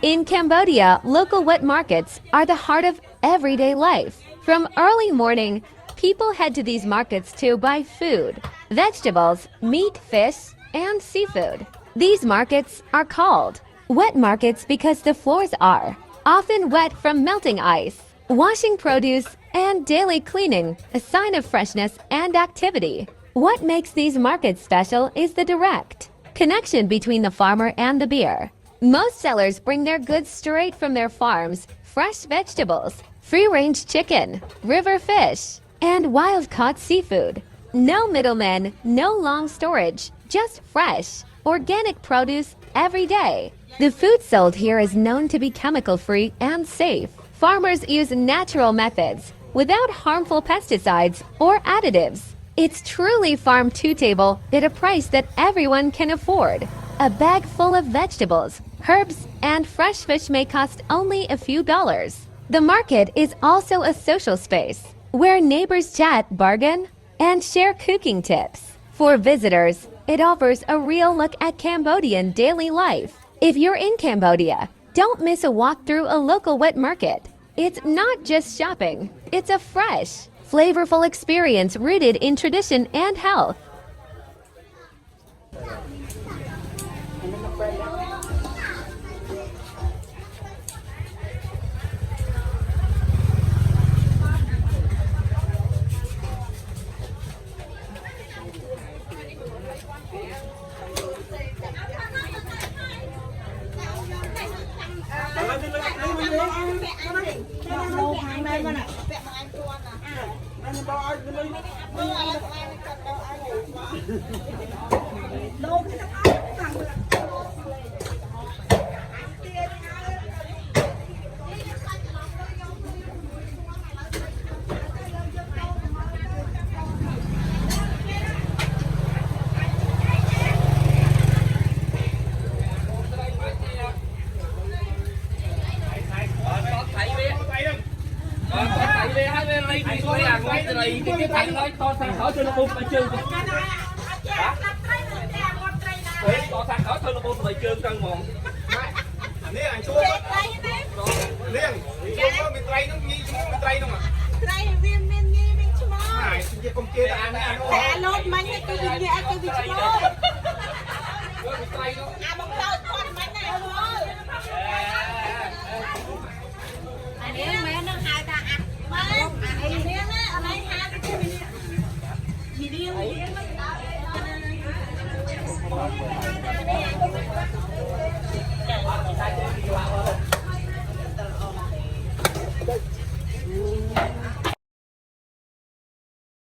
In Cambodia, local wet markets are the heart of everyday life. From early morning, people head to these markets to buy food, vegetables, meat, fish, and seafood. These markets are called wet markets because the floors are often wet from melting ice. Washing produce and daily cleaning, a sign of freshness and activity. What makes these markets special is the direct connection between the farmer and the beer. Most sellers bring their goods straight from their farms, fresh vegetables, free-range chicken, river fish, and wild-caught seafood. No middlemen, no long storage, just fresh, organic produce every day. The food sold here is known to be chemical-free and safe. Farmers use natural methods without harmful pesticides or additives. It's truly farm-to-table at a price that everyone can afford. A bag full of vegetables, herbs, and fresh fish may cost only a few dollars. The market is also a social space where neighbors chat, bargain, and share cooking tips. For visitors, it offers a real look at Cambodian daily life. If you're in Cambodia, don't miss a walk through a local wet market. It's not just shopping, it's a fresh, flavorful experience rooted in tradition and health.